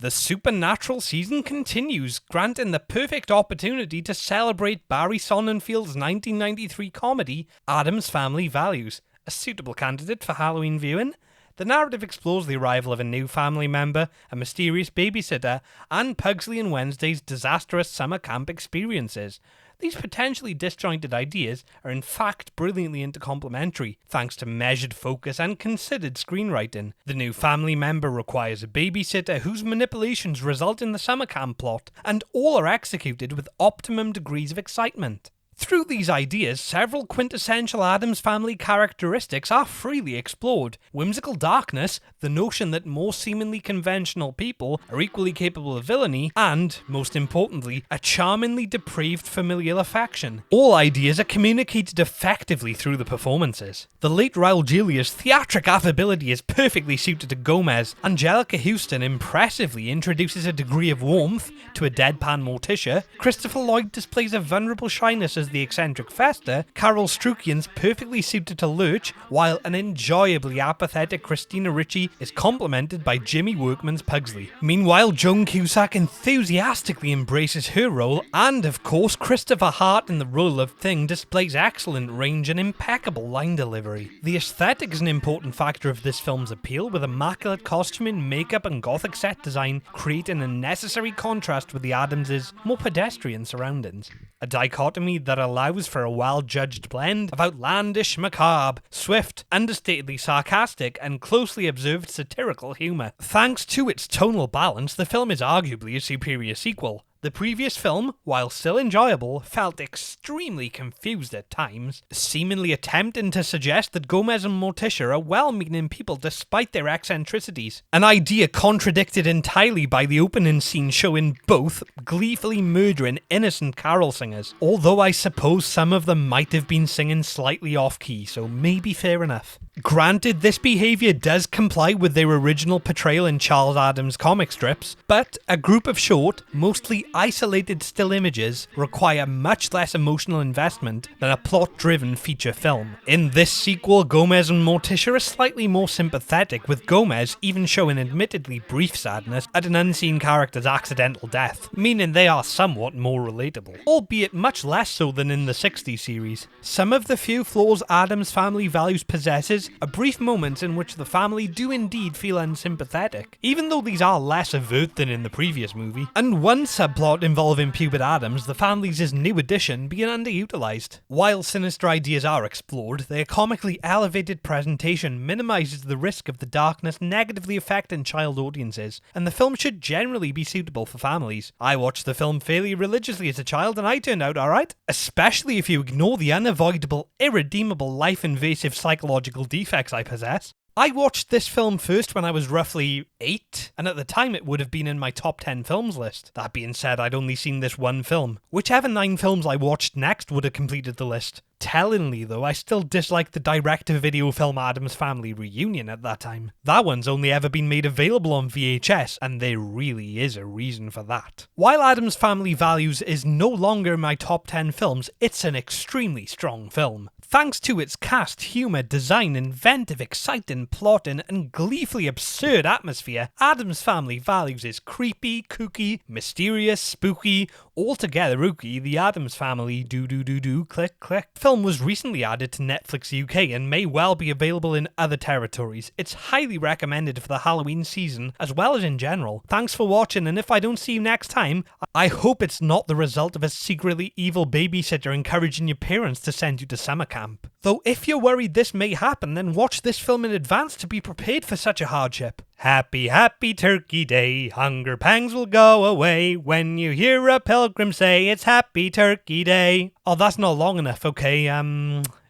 The supernatural season continues, granting the perfect opportunity to celebrate Barry Sonnenfeld's 1993 comedy, Addams Family Values, a suitable candidate for Halloween viewing. The narrative explores the arrival of a new family member, a mysterious babysitter, and Pugsley and Wednesday's disastrous summer camp experiences. These potentially disjointed ideas are in fact brilliantly intercomplementary, thanks to measured focus and considered screenwriting. The new family member requires a babysitter whose manipulations result in the summer camp plot, and all are executed with optimum degrees of excitement. Through these ideas, several quintessential Addams Family characteristics are freely explored. Whimsical darkness, the notion that more seemingly conventional people are equally capable of villainy, and, most importantly, a charmingly depraved familial affection. All ideas are communicated effectively through the performances. The late Raul Julia's theatric affability is perfectly suited to Gomez. Anjelica Huston impressively introduces a degree of warmth to a deadpan Morticia. Christopher Lloyd displays a vulnerable shyness as the eccentric Fester. Carol Strukian's perfectly suited to Lurch, while an enjoyably apathetic Christina Ricci is complemented by Jimmy Workman's Pugsley. Meanwhile, Joan Cusack enthusiastically embraces her role, and of course Christopher Hart in the role of Thing displays excellent range and impeccable line delivery. The aesthetic is an important factor of this film's appeal, with immaculate costuming, makeup and gothic set design creating a necessary contrast with the Addams' more pedestrian surroundings. A dichotomy that allows for a well-judged blend of outlandish, macabre, swift, understatedly sarcastic, and closely observed satirical humour. Thanks to its tonal balance, the film is arguably a superior sequel. The previous film, while still enjoyable, felt extremely confused at times, seemingly attempting to suggest that Gomez and Morticia are well-meaning people despite their eccentricities. An idea contradicted entirely by the opening scene showing both gleefully murdering innocent carol singers, although I suppose some of them might have been singing slightly off-key, so maybe fair enough. Granted, this behaviour does comply with their original portrayal in Charles Addams comic strips, but a group of short, mostly isolated still images require much less emotional investment than a plot-driven feature film. In this sequel, Gomez and Morticia are slightly more sympathetic, with Gomez even showing admittedly brief sadness at an unseen character's accidental death, meaning they are somewhat more relatable, albeit much less so than in the 60s series. Some of the few flaws Addams Family Values possesses are brief moments in which the family do indeed feel unsympathetic, even though these are less overt than in the previous movie. And one subplot involving Pubert Addams, the family's new addition, being underutilised. While sinister ideas are explored, their comically elevated presentation minimises the risk of the darkness negatively affecting child audiences, and the film should generally be suitable for families. I watched the film fairly religiously as a child and I turned out alright, especially if you ignore the unavoidable, irredeemable, life-invasive psychological defects I possess. I watched this film first when I was roughly 8, and at the time it would have been in my top 10 films list. That being said, I'd only seen this one film. Whichever 9 films I watched next would have completed the list. Tellingly though, I still disliked the direct-to-video film Addams Family Reunion at that time. That one's only ever been made available on VHS, and there really is a reason for that. While Addams Family Values is no longer in my top 10 films, it's an extremely strong film. Thanks to its cast, humour, design, inventive, exciting plotting, and gleefully absurd atmosphere, Addams Family Values is creepy, kooky, mysterious, spooky, altogether ooky. The Addams Family do click click. Film was recently added to Netflix UK and may well be available in other territories. It's highly recommended for the Halloween season as well as in general. Thanks for watching, and if I don't see you next time, I hope it's not the result of a secretly evil babysitter encouraging your parents to send you to summer camp. Though if you're worried this may happen, then watch this film in advance to be prepared for such a hardship. Happy, happy Turkey Day, hunger pangs will go away when you hear a pilgrim say it's Happy Turkey Day. Oh, that's not long enough, okay,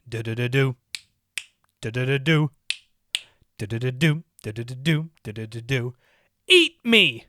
do-do-do-do, do-do-do-do, do-do-do-do, do-do-do-do, do-do-do-do. Eat me!